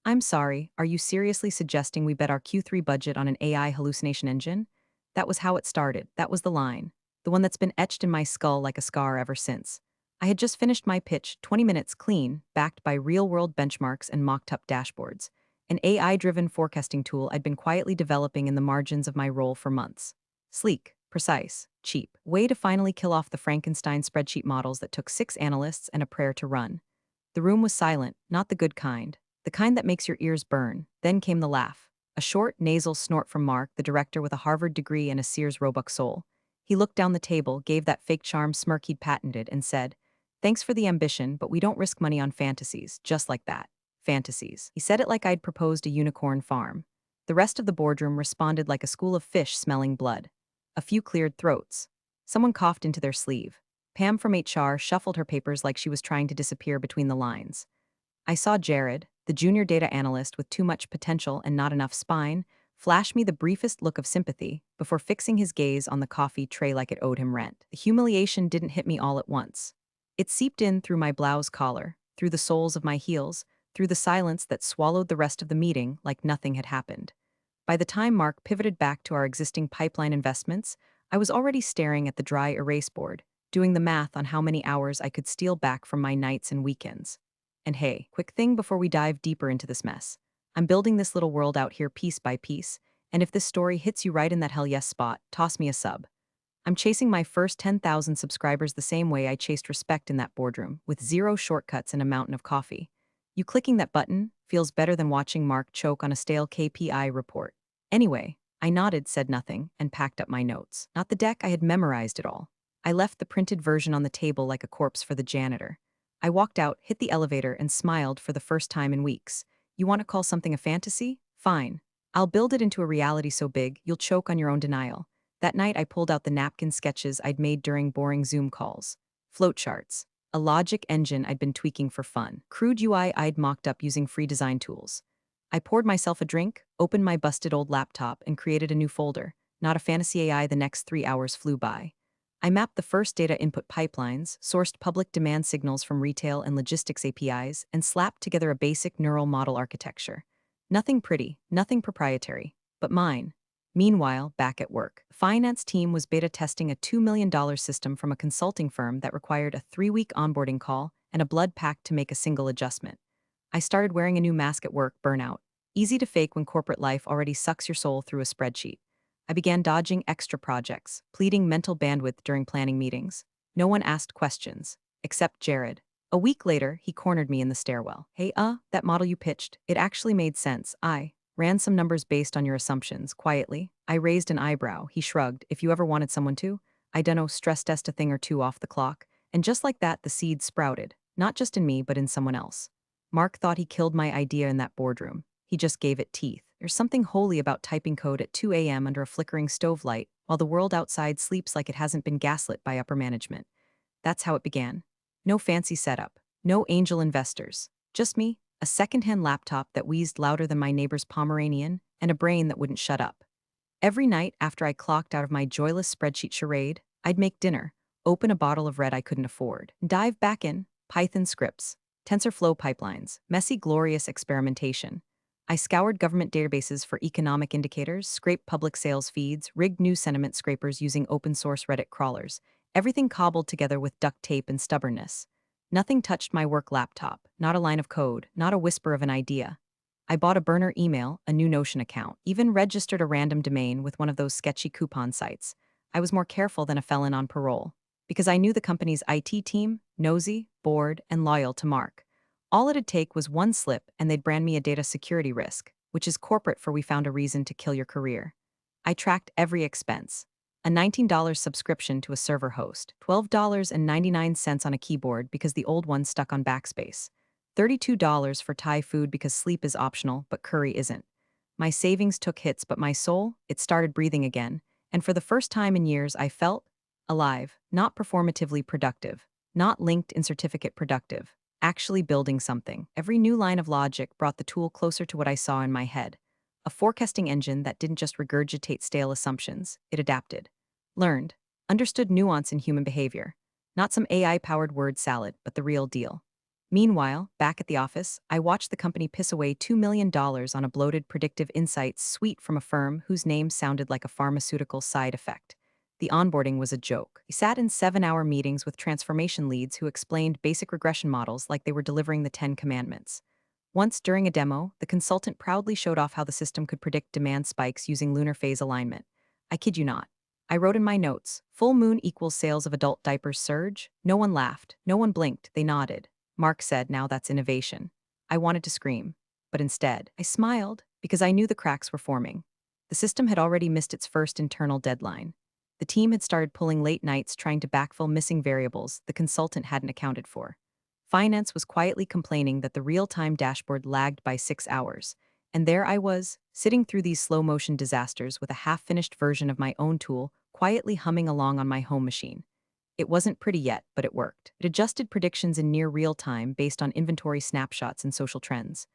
I'm sorry, are you seriously suggesting we bet our Q3 budget on an AI hallucination engine? That was how it started. That was the line. The one that's been etched in my skull like a scar ever since. I had just finished my pitch, 20 minutes clean, backed by real-world benchmarks and mocked-up dashboards. An AI-driven forecasting tool I'd been quietly developing in the margins of my role for months. Sleek, precise, cheap. Way to finally kill off the Frankenstein spreadsheet models that took 6 analysts and a prayer to run. The room was silent, not the good kind. The kind that makes your ears burn. Then came the laugh. A short, nasal snort from Mark, the director with a Harvard degree and a Sears Roebuck soul. He looked down the table, gave that fake charm smirk he'd patented, and said, "Thanks for the ambition, but we don't risk money on fantasies, just like that. Fantasies." He said it like I'd proposed a unicorn farm. The rest of the boardroom responded like a school of fish smelling blood. A few cleared throats. Someone coughed into their sleeve. Pam from HR shuffled her papers like she was trying to disappear between the lines. I saw Jared, the junior data analyst with too much potential and not enough spine, flash me the briefest look of sympathy before fixing his gaze on the coffee tray like it owed him rent. The humiliation didn't hit me all at once. It seeped in through my blouse collar, through the soles of my heels, through the silence that swallowed the rest of the meeting like nothing had happened. By the time Mark pivoted back to our existing pipeline investments, I was already staring at the dry erase board, doing the math on how many hours I could steal back from my nights and weekends. And hey, quick thing before we dive deeper into this mess. I'm building this little world out here piece by piece, and if this story hits you right in that hell yes spot, toss me a sub. I'm chasing my first 10,000 subscribers the same way I chased respect in that boardroom, with zero shortcuts and a mountain of coffee. You clicking that button feels better than watching Mark choke on a stale KPI report. Anyway, I nodded, said nothing, and packed up my notes. Not the deck, I had memorized it all. I left the printed version on the table like a corpse for the janitor. I walked out, hit the elevator, and smiled for the first time in weeks. You want to call something a fantasy? Fine. I'll build it into a reality so big, you'll choke on your own denial. That night, I pulled out the napkin sketches I'd made during boring Zoom calls. Flowcharts. A logic engine I'd been tweaking for fun. Crude UI I'd mocked up using free design tools. I poured myself a drink, opened my busted old laptop, and created a new folder. Not a fantasy AI, the next 3 hours flew by. I mapped the first data input pipelines, sourced public demand signals from retail and logistics APIs, and slapped together a basic neural model architecture. Nothing pretty, nothing proprietary, but mine. Meanwhile, back at work, the finance team was beta testing a $2 million system from a consulting firm that required a 3-week onboarding call and a blood pact to make a single adjustment. I started wearing a new mask at work, burnout. Easy to fake when corporate life already sucks your soul through a spreadsheet. I began dodging extra projects, pleading mental bandwidth during planning meetings. No one asked questions, except Jared. A week later, he cornered me in the stairwell. "Hey, that model you pitched, it actually made sense. I ran some numbers based on your assumptions, quietly." I raised an eyebrow. He shrugged. "If you ever wanted someone to, I dunno, stress test a thing or two off the clock." And just like that, the seed sprouted. Not just in me, but in someone else. Mark thought he killed my idea in that boardroom. He just gave it teeth. There's something holy about typing code at 2 a.m. under a flickering stove light, while the world outside sleeps like it hasn't been gaslit by upper management. That's how it began. No fancy setup. No angel investors. Just me, a secondhand laptop that wheezed louder than my neighbor's Pomeranian, and a brain that wouldn't shut up. Every night after I clocked out of my joyless spreadsheet charade, I'd make dinner, open a bottle of red I couldn't afford, dive back in, Python scripts, TensorFlow pipelines, messy, glorious experimentation. I scoured government databases for economic indicators, scraped public sales feeds, rigged news sentiment scrapers using open-source Reddit crawlers, everything cobbled together with duct tape and stubbornness. Nothing touched my work laptop, not a line of code, not a whisper of an idea. I bought a burner email, a new Notion account, even registered a random domain with one of those sketchy coupon sites. I was more careful than a felon on parole, because I knew the company's IT team, nosy, bored, and loyal to Mark. All it'd take was one slip and they'd brand me a data security risk, which is corporate for we found a reason to kill your career. I tracked every expense. A $19 subscription to a server host, $12.99 on a keyboard because the old one stuck on backspace, $32 for Thai food because sleep is optional but curry isn't. My savings took hits, but my soul, it started breathing again, and for the first time in years I felt alive, not performatively productive, not linked in certificate productive. Actually building something. Every new line of logic brought the tool closer to what I saw in my head. A forecasting engine that didn't just regurgitate stale assumptions, it adapted. Learned. Understood nuance in human behavior. Not some AI-powered word salad, but the real deal. Meanwhile, back at the office, I watched the company piss away $2 million on a bloated predictive insights suite from a firm whose name sounded like a pharmaceutical side effect. The onboarding was a joke. I sat in 7-hour meetings with transformation leads who explained basic regression models like they were delivering the Ten Commandments. Once, during a demo, the consultant proudly showed off how the system could predict demand spikes using lunar phase alignment. I kid you not. I wrote in my notes, full moon equals sales of adult diapers surge. No one laughed. No one blinked. They nodded. Mark said, now that's innovation. I wanted to scream, but instead, I smiled because I knew the cracks were forming. The system had already missed its first internal deadline. The team had started pulling late nights trying to backfill missing variables the consultant hadn't accounted for. Finance was quietly complaining that the real-time dashboard lagged by 6 hours. And there I was, sitting through these slow-motion disasters with a half-finished version of my own tool, quietly humming along on my home machine. It wasn't pretty yet, but it worked. It adjusted predictions in near real time based on inventory snapshots and social trends.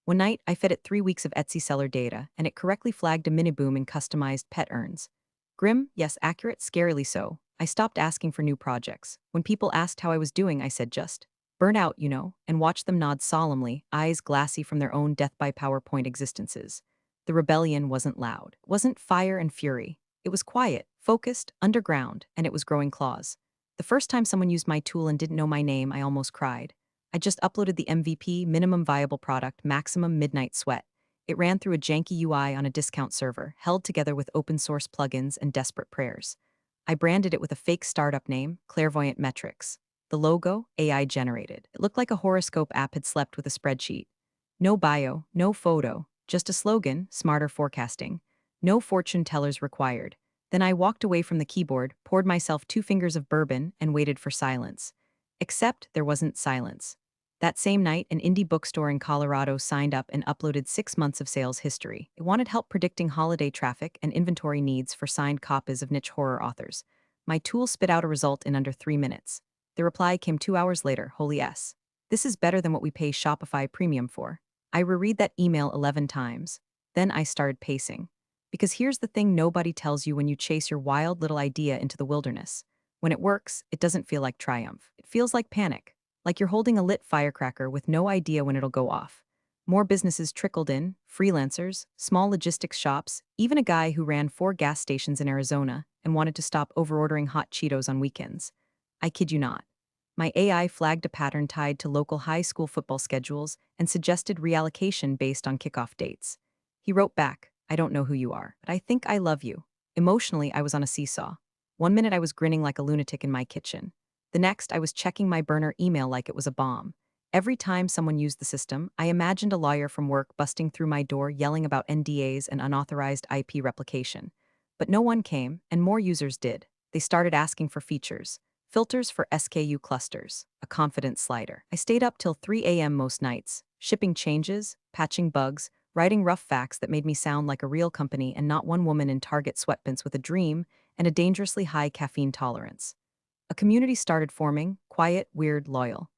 One night, I fed it 3 weeks of Etsy seller data, and it correctly flagged a mini boom in customized pet urns. Grim, yes, accurate, scarily so. I stopped asking for new projects. When people asked how I was doing, I said just, burn out, and watched them nod solemnly, eyes glassy from their own death by PowerPoint existences. The rebellion wasn't loud. It wasn't fire and fury. It was quiet, focused, underground, and it was growing claws. The first time someone used my tool and didn't know my name, I almost cried. I just uploaded the MVP, minimum viable product, maximum midnight sweat. It ran through a janky UI on a discount server, held together with open source plugins and desperate prayers. I branded it with a fake startup name, Clairvoyant Metrics. The logo, AI generated. It looked like a horoscope app had slept with a spreadsheet. No bio, no photo, just a slogan, smarter forecasting. No fortune tellers required. Then I walked away from the keyboard, poured myself 2 fingers of bourbon, and waited for silence. Except there wasn't silence. That same night, an indie bookstore in Colorado signed up and uploaded 6 months of sales history. It wanted help predicting holiday traffic and inventory needs for signed copies of niche horror authors. My tool spit out a result in under 3 minutes. The reply came 2 hours later, holy S. This is better than what we pay Shopify Premium for. I reread that email 11 times. Then I started pacing. Because here's the thing nobody tells you when you chase your wild little idea into the wilderness. When it works, it doesn't feel like triumph. It feels like panic. Like you're holding a lit firecracker with no idea when it'll go off. More businesses trickled in, freelancers, small logistics shops, even a guy who ran 4 gas stations in Arizona and wanted to stop overordering hot Cheetos on weekends. I kid you not. My AI flagged a pattern tied to local high school football schedules and suggested reallocation based on kickoff dates. He wrote back, I don't know who you are, but I think I love you. Emotionally, I was on a seesaw. One minute I was grinning like a lunatic in my kitchen. The next, I was checking my burner email like it was a bomb. Every time someone used the system, I imagined a lawyer from work busting through my door yelling about NDAs and unauthorized IP replication. But no one came, and more users did. They started asking for features. Filters for SKU clusters, a confidence slider. I stayed up till 3 a.m. most nights, shipping changes, patching bugs, writing rough facts that made me sound like a real company and not one woman in Target sweatpants with a dream and a dangerously high caffeine tolerance. A community started forming, quiet, weird, loyal.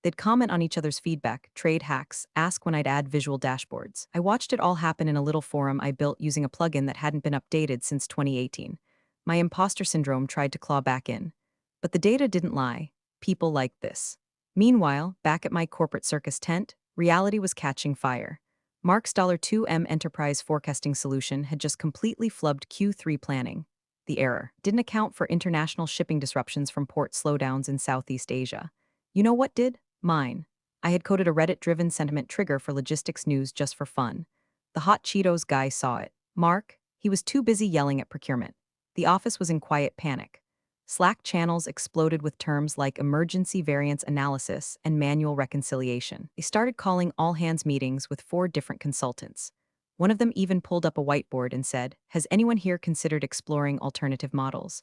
They'd comment on each other's feedback, trade hacks, ask when I'd add visual dashboards. I watched it all happen in a little forum I built using a plugin that hadn't been updated since 2018. My imposter syndrome tried to claw back in. But the data didn't lie. People liked this. Meanwhile, back at my corporate circus tent, reality was catching fire. Mark's $2M enterprise forecasting solution had just completely flubbed Q3 planning. The error didn't account for international shipping disruptions from port slowdowns in Southeast Asia. You know what did? Mine. I had coded a Reddit-driven sentiment trigger for logistics news just for fun. The hot Cheetos guy saw it. Mark, he was too busy yelling at procurement. The office was in quiet panic. Slack channels exploded with terms like emergency variance analysis and manual reconciliation. They started calling all-hands meetings with 4 different consultants. One of them even pulled up a whiteboard and said, has anyone here considered exploring alternative models?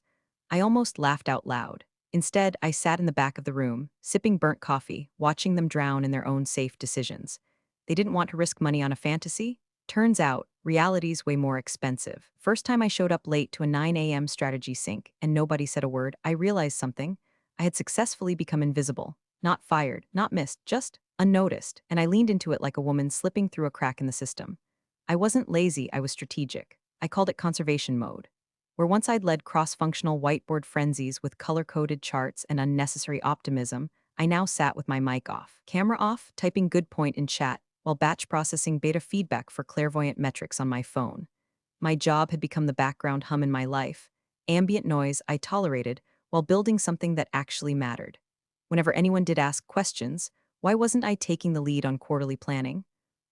I almost laughed out loud. Instead, I sat in the back of the room, sipping burnt coffee, watching them drown in their own safe decisions. They didn't want to risk money on a fantasy? Turns out, reality's way more expensive. First time I showed up late to a 9 a.m. strategy sync and nobody said a word, I realized something. I had successfully become invisible. Not fired, not missed, just unnoticed, and I leaned into it like a woman slipping through a crack in the system. I wasn't lazy, I was strategic. I called it conservation mode. Where once I'd led cross-functional whiteboard frenzies with color-coded charts and unnecessary optimism, I now sat with my mic off, camera off, typing good point in chat, while batch processing beta feedback for clairvoyant metrics on my phone. My job had become the background hum in my life, ambient noise I tolerated while building something that actually mattered. Whenever anyone did ask questions, why wasn't I taking the lead on quarterly planning?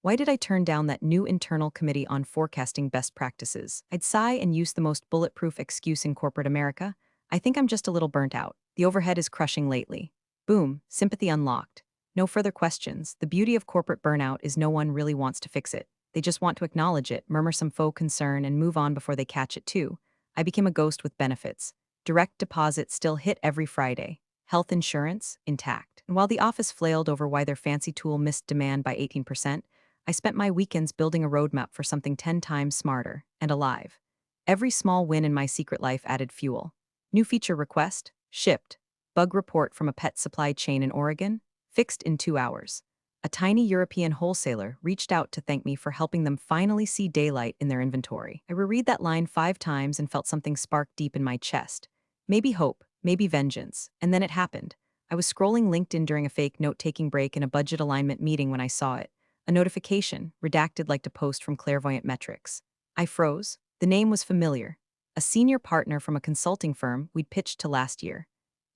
Why did I turn down that new internal committee on forecasting best practices? I'd sigh and use the most bulletproof excuse in corporate America. I think I'm just a little burnt out. The overhead is crushing lately. Boom, sympathy unlocked. No further questions. The beauty of corporate burnout is no one really wants to fix it. They just want to acknowledge it, murmur some faux concern, and move on before they catch it too. I became a ghost with benefits. Direct deposit still hit every Friday. Health insurance, intact. And while the office flailed over why their fancy tool missed demand by 18%, I spent my weekends building a roadmap for something 10 times smarter and alive. Every small win in my secret life added fuel. New feature request, shipped. Bug report from a pet supply chain in Oregon, fixed in 2 hours. A tiny European wholesaler reached out to thank me for helping them finally see daylight in their inventory. I reread that line 5 times and felt something spark deep in my chest. Maybe hope, maybe vengeance. And then it happened. I was scrolling LinkedIn during a fake note-taking break in a budget alignment meeting when I saw it. A notification, redacted like a post from Clairvoyant Metrics. I froze. The name was familiar. A senior partner from a consulting firm we'd pitched to last year.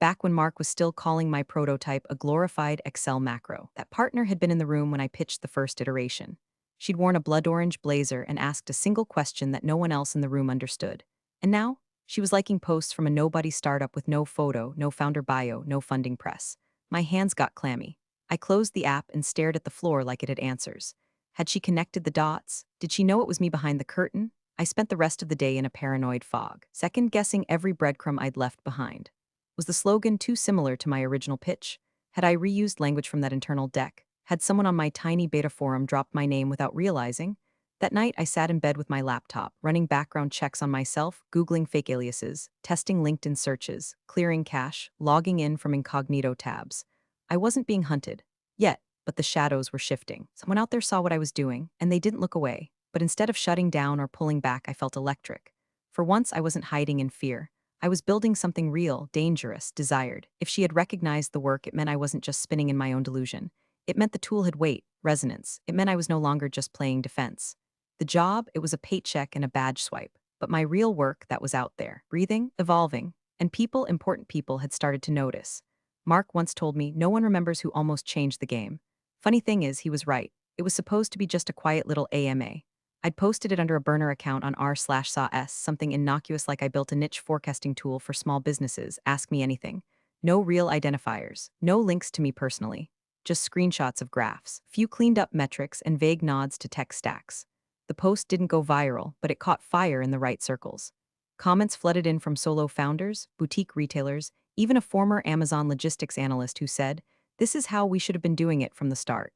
Back when Mark was still calling my prototype a glorified Excel macro. That partner had been in the room when I pitched the first iteration. She'd worn a blood orange blazer and asked a single question that no one else in the room understood. And now, she was liking posts from a nobody startup with no photo, no founder bio, no funding press. My hands got clammy. I closed the app and stared at the floor like it had answers. Had she connected the dots? Did she know it was me behind the curtain? I spent the rest of the day in a paranoid fog, second-guessing every breadcrumb I'd left behind. Was the slogan too similar to my original pitch? Had I reused language from that internal deck? Had someone on my tiny beta forum dropped my name without realizing? That night, I sat in bed with my laptop, running background checks on myself, Googling fake aliases, testing LinkedIn searches, clearing cache, logging in from incognito tabs. I wasn't being hunted, yet, but the shadows were shifting. Someone out there saw what I was doing, and they didn't look away. But instead of shutting down or pulling back, I felt electric. For once, I wasn't hiding in fear. I was building something real, dangerous, desired. If she had recognized the work, it meant I wasn't just spinning in my own delusion. It meant the tool had weight, resonance. It meant I was no longer just playing defense. The job, it was a paycheck and a badge swipe. But my real work, that was out there, breathing, evolving, and people, important people, had started to notice. Mark once told me no one remembers who almost changed the game. Funny thing is, he was right. It was supposed to be just a quiet little AMA. I'd posted it under a burner account on r/saws, something innocuous like I built a niche forecasting tool for small businesses, ask me anything. No real identifiers, no links to me personally. Just screenshots of graphs, few cleaned up metrics, and vague nods to tech stacks. The post didn't go viral, but it caught fire in the right circles. Comments flooded in from solo founders, boutique retailers, even a former Amazon logistics analyst who said, "This is how we should have been doing it from the start."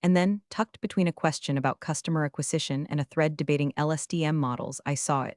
And then, tucked between a question about customer acquisition and a thread debating LSDM models, I saw it.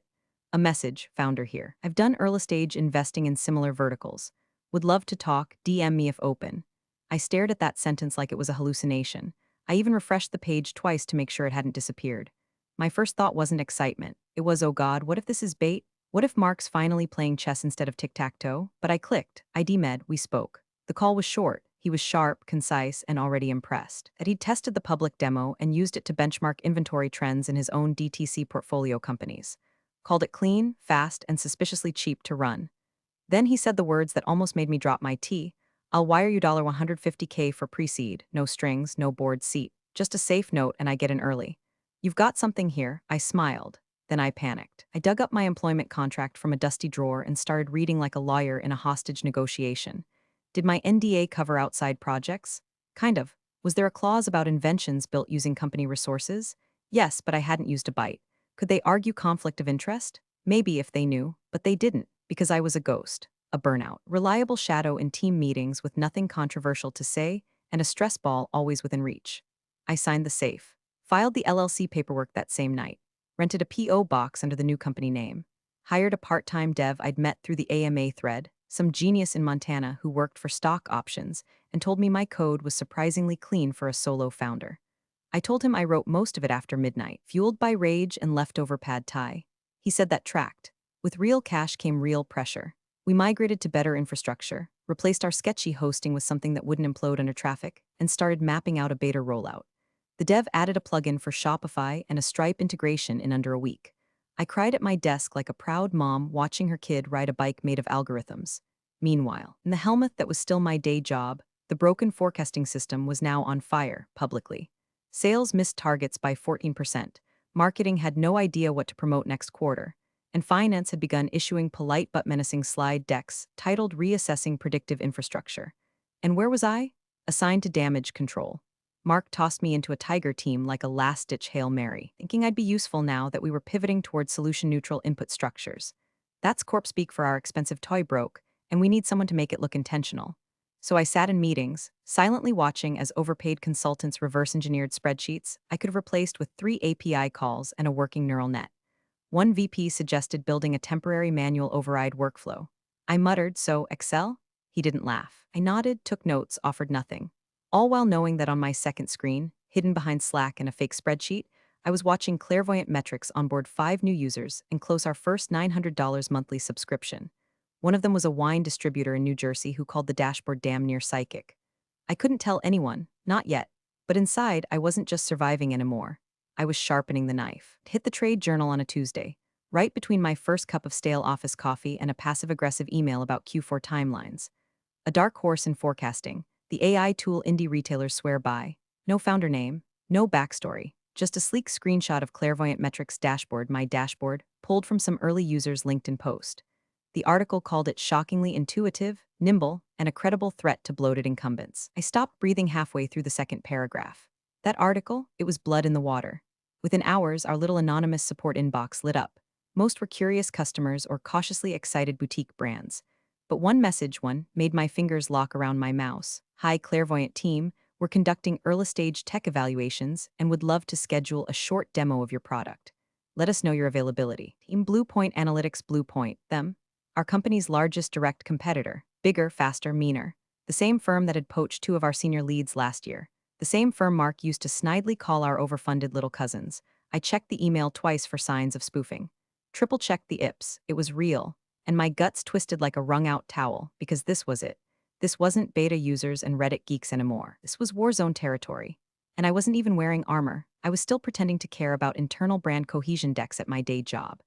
A message, founder here. I've done early-stage investing in similar verticals. Would love to talk, DM me if open. I stared at that sentence like it was a hallucination. I even refreshed the page twice to make sure it hadn't disappeared. My first thought wasn't excitement. It was, oh God, what if this is bait? What if Mark's finally playing chess instead of tic-tac-toe? But I clicked. ID med, we spoke. The call was short. He was sharp, concise, and already impressed. That he'd tested the public demo and used it to benchmark inventory trends in his own DTC portfolio companies. Called it clean, fast, and suspiciously cheap to run. Then he said the words that almost made me drop my tea. I'll wire you $150K for pre-seed, no strings, no board seat. Just a safe note and I get in early. You've got something here, I smiled. Then I panicked. I dug up my employment contract from a dusty drawer and started reading like a lawyer in a hostage negotiation. Did my NDA cover outside projects? Kind of. Was there a clause about inventions built using company resources? Yes, but I hadn't used a bite. Could they argue conflict of interest? Maybe if they knew, but they didn't, because I was a ghost, a burnout, reliable shadow in team meetings with nothing controversial to say, and a stress ball always within reach. I signed the safe, filed the LLC paperwork that same night, rented a PO box under the new company name, hired a part-time dev I'd met through the AMA thread, some genius in Montana who worked for stock options, and told me my code was surprisingly clean for a solo founder. I told him I wrote most of it after midnight, fueled by rage and leftover pad thai. He said that tracked. With real cash came real pressure. We migrated to better infrastructure, replaced our sketchy hosting with something that wouldn't implode under traffic, and started mapping out a beta rollout. The dev added a plugin for Shopify and a Stripe integration in under a week. I cried at my desk like a proud mom watching her kid ride a bike made of algorithms. Meanwhile, in the helmet that was still my day job, the broken forecasting system was now on fire, publicly. Sales missed targets by 14%. Marketing had no idea what to promote next quarter. And finance had begun issuing polite but menacing slide decks titled Reassessing Predictive Infrastructure. And where was I? Assigned to damage control. Mark tossed me into a tiger team like a last-ditch Hail Mary, thinking I'd be useful now that we were pivoting towards solution-neutral input structures. That's corp speak for our expensive toy broke, and we need someone to make it look intentional. So I sat in meetings, silently watching as overpaid consultants reverse-engineered spreadsheets I could have replaced with 3 API calls and a working neural net. One VP suggested building a temporary manual override workflow. I muttered, "So, Excel?" He didn't laugh. I nodded, took notes, offered nothing. All while knowing that on my second screen, hidden behind Slack and a fake spreadsheet, I was watching Clairvoyant Metrics onboard 5 new users and close our first $900 monthly subscription. One of them was a wine distributor in New Jersey who called the dashboard damn near psychic. I couldn't tell anyone, not yet, but inside I wasn't just surviving anymore. I was sharpening the knife. Hit the trade journal on a Tuesday, right between my first cup of stale office coffee and a passive-aggressive email about Q4 timelines. A dark horse in forecasting, the AI tool indie retailers swear by. No founder name, no backstory, just a sleek screenshot of Clairvoyant Metrics dashboard, my dashboard, pulled from some early users' LinkedIn post. The article called it shockingly intuitive, nimble, and a credible threat to bloated incumbents. I stopped breathing halfway through the second paragraph. That article, it was blood in the water. Within hours, our little anonymous support inbox lit up. Most were curious customers or cautiously excited boutique brands. But one made my fingers lock around my mouse. Hi, Clairvoyant team. We're conducting early-stage tech evaluations and would love to schedule a short demo of your product. Let us know your availability. Team Bluepoint Analytics. Bluepoint, them. Our company's largest direct competitor. Bigger, faster, meaner. The same firm that had poached 2 of our senior leads last year. The same firm Mark used to snidely call our overfunded little cousins. I checked the email twice for signs of spoofing. Triple-checked the IPS. It was real. And my guts twisted like a wrung-out towel, because this was it. This wasn't beta users and Reddit geeks anymore. This was Warzone territory. And I wasn't even wearing armor. I was still pretending to care about internal brand cohesion decks at my day job.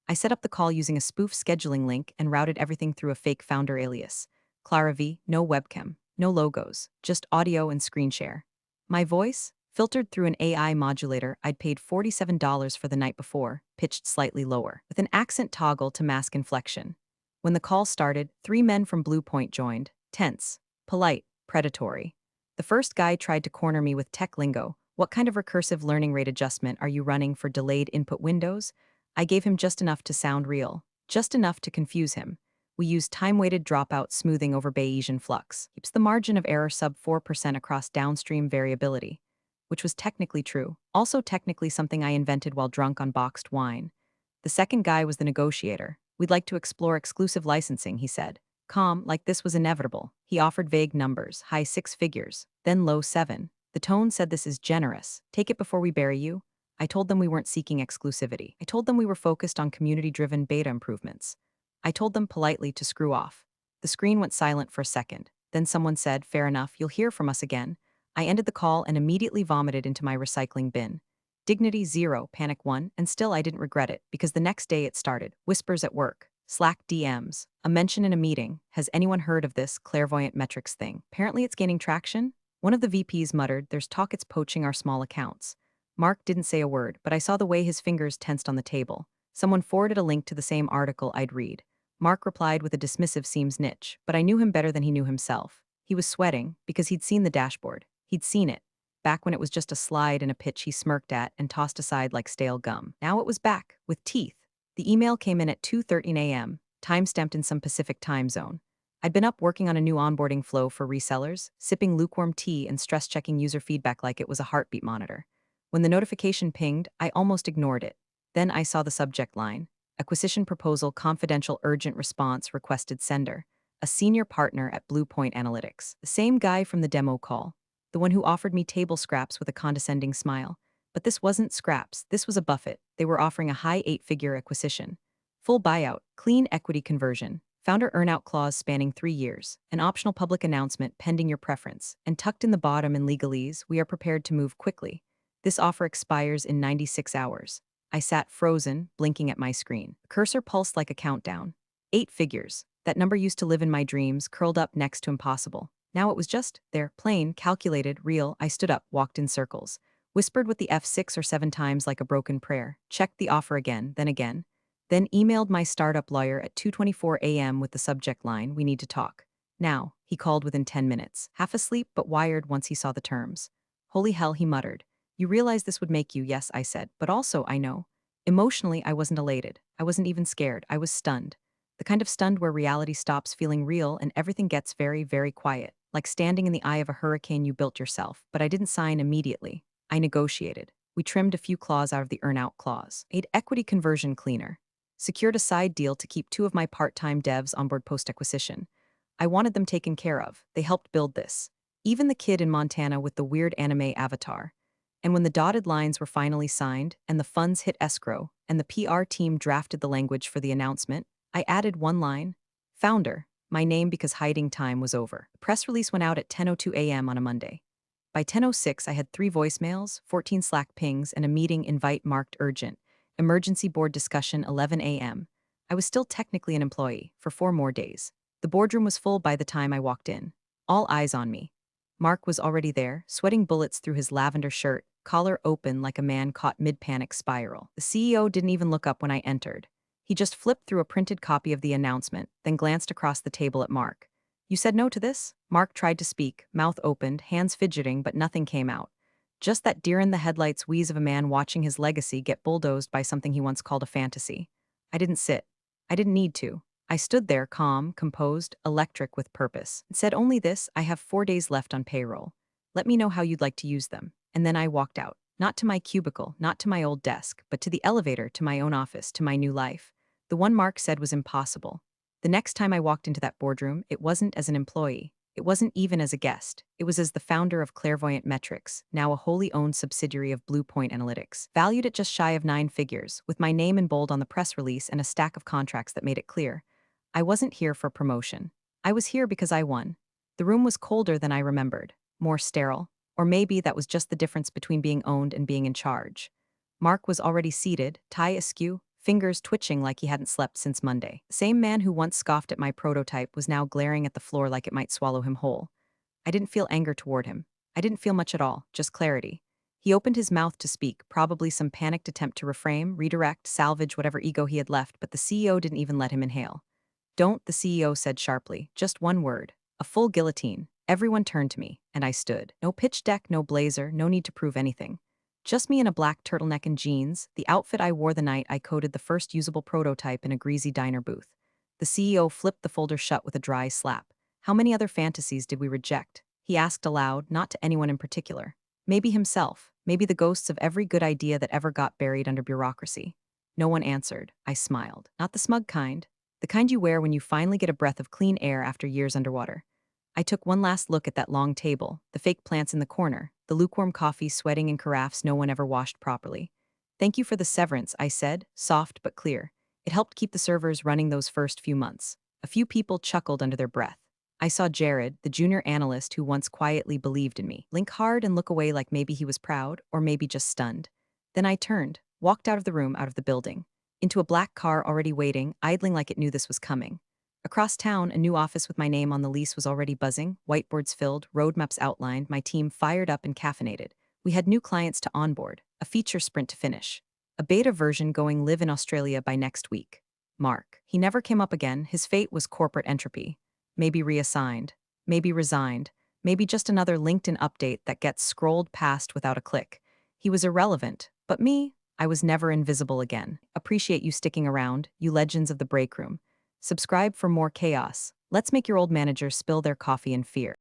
I set up the call using a spoof scheduling link and routed everything through a fake founder alias. Clara V, no webcam, no logos, just audio and screen share. My voice, filtered through an AI modulator I'd paid $47 for the night before, pitched slightly lower, with an accent toggle to mask inflection. When the call started, 3 men from Blue Point joined, tense, polite, predatory. The first guy tried to corner me with tech lingo. What kind of recursive learning rate adjustment are you running for delayed input windows? I gave him just enough to sound real, just enough to confuse him. We used time-weighted dropout smoothing over Bayesian flux. Keeps the margin of error sub 4% across downstream variability. Which was technically true, also technically something I invented while drunk on boxed wine. The second guy was the negotiator. We'd like to explore exclusive licensing, he said. Calm, like this was inevitable. He offered vague numbers, high 6 figures, then low 7. The tone said this is generous. Take it before we bury you. I told them we weren't seeking exclusivity. I told them we were focused on community-driven beta improvements. I told them politely to screw off. The screen went silent for a second. Then someone said, "Fair enough, you'll hear from us again." I ended the call and immediately vomited into my recycling bin. Dignity 0, panic 1, and still I didn't regret it, because the next day it started. Whispers at work. Slack DMs. A mention in a meeting. Has anyone heard of this Clairvoyant Metrics thing? Apparently it's gaining traction. One of the VPs muttered, "There's talk it's poaching our small accounts." Mark didn't say a word, but I saw the way his fingers tensed on the table. Someone forwarded a link to the same article I'd read. Mark replied with a dismissive seems niche, but I knew him better than he knew himself. He was sweating, because he'd seen the dashboard. He'd seen it. Back when it was just a slide and a pitch he smirked at and tossed aside like stale gum. Now it was back, with teeth. The email came in at 2:13 a.m., time-stamped in some Pacific time zone. I'd been up working on a new onboarding flow for resellers, sipping lukewarm tea and stress-checking user feedback like it was a heartbeat monitor. When the notification pinged, I almost ignored it. Then I saw the subject line. Acquisition proposal confidential urgent response requested sender. A senior partner at Bluepoint Analytics. The same guy from the demo call. The one who offered me table scraps with a condescending smile. But this wasn't scraps, this was a buffet. They were offering a high 8-figure acquisition. Full buyout, clean equity conversion, Founder earnout clause spanning 3 years, an optional public announcement pending your preference, and tucked in the bottom in legalese, we are prepared to move quickly. This offer expires in 96 hours. I sat frozen, blinking at my screen. Cursor pulsed like a countdown. 8 figures. That number used to live in my dreams, curled up next to impossible. Now it was just there, plain, calculated, real. I stood up, walked in circles, whispered with the F 6 or 7 times like a broken prayer, checked the offer again, then emailed my startup lawyer at 2:24 a.m. with the subject line, "We need to talk." Now, he called within 10 minutes, half asleep but wired once he saw the terms. "Holy hell," he muttered. "You realize this would make you," "Yes," I said, "but also, I know." Emotionally, I wasn't elated. I wasn't even scared. I was stunned. The kind of stunned where reality stops feeling real and everything gets very, very quiet, like standing in the eye of a hurricane you built yourself. But I didn't sign immediately. I negotiated. We trimmed a few claws out of the earnout clause, made equity conversion cleaner, secured a side deal to keep 2 of my part-time devs on board post-acquisition. I wanted them taken care of. They helped build this. Even the kid in Montana with the weird anime avatar. And when the dotted lines were finally signed, and the funds hit escrow, and the PR team drafted the language for the announcement, I added one line: Founder, my name, because hiding time was over. The press release went out at 10:02 a.m. on a Monday. By 10:06, I had 3 voicemails, 14 Slack pings, and a meeting invite marked urgent. Emergency board discussion 11 a.m. I was still technically an employee for 4 more days. The boardroom was full by the time I walked in. All eyes on me. Mark was already there, sweating bullets through his lavender shirt, collar open like a man caught mid-panic spiral. The CEO didn't even look up when I entered. He just flipped through a printed copy of the announcement, then glanced across the table at Mark. "You said no to this?" Mark tried to speak, mouth opened, hands fidgeting, but nothing came out. Just that deer-in-the-headlights wheeze of a man watching his legacy get bulldozed by something he once called a fantasy. I didn't sit. I didn't need to. I stood there, calm, composed, electric with purpose. It said only this: I have 4 days left on payroll. Let me know how you'd like to use them. And then I walked out. Not to my cubicle, not to my old desk, but to the elevator, to my own office, to my new life. The one Mark said was impossible. The next time I walked into that boardroom, it wasn't as an employee. It wasn't even as a guest. It was as the founder of Clairvoyant Metrics, now a wholly owned subsidiary of Blue Point Analytics, valued at just shy of 9 figures, with my name in bold on the press release and a stack of contracts that made it clear. I wasn't here for promotion. I was here because I won. The room was colder than I remembered, more sterile, or maybe that was just the difference between being owned and being in charge. Mark was already seated, tie askew, fingers twitching like he hadn't slept since Monday. The same man who once scoffed at my prototype was now glaring at the floor like it might swallow him whole. I didn't feel anger toward him. I didn't feel much at all, just clarity. He opened his mouth to speak, probably some panicked attempt to reframe, redirect, salvage whatever ego he had left, but the CEO didn't even let him inhale. "Don't," the CEO said sharply, "just one word. A full guillotine." Everyone turned to me, and I stood. No pitch deck, no blazer, no need to prove anything. Just me in a black turtleneck and jeans, the outfit I wore the night I coded the first usable prototype in a greasy diner booth. The CEO flipped the folder shut with a dry slap. "How many other fantasies did we reject?" He asked aloud, not to anyone in particular. Maybe himself, maybe the ghosts of every good idea that ever got buried under bureaucracy. No one answered. I smiled. Not the smug kind. The kind you wear when you finally get a breath of clean air after years underwater. I took one last look at that long table, the fake plants in the corner, the lukewarm coffee sweating in carafes no one ever washed properly. "Thank you for the severance," I said, soft but clear. It helped keep the servers running those first few months. A few people chuckled under their breath. I saw Jared, the junior analyst who once quietly believed in me, blink hard and look away like maybe he was proud, or maybe just stunned. Then I turned, walked out of the room, out of the building, into a black car already waiting, idling like it knew this was coming. Across town, a new office with my name on the lease was already buzzing, whiteboards filled, roadmaps outlined, my team fired up and caffeinated. We had new clients to onboard, a feature sprint to finish, a beta version going live in Australia by next week. Mark. He never came up again. His fate was corporate entropy. Maybe reassigned, maybe resigned, maybe just another LinkedIn update that gets scrolled past without a click. He was irrelevant, but me, I was never invisible again. Appreciate you sticking around, you legends of the break room. Subscribe for more chaos. Let's make your old managers spill their coffee in fear.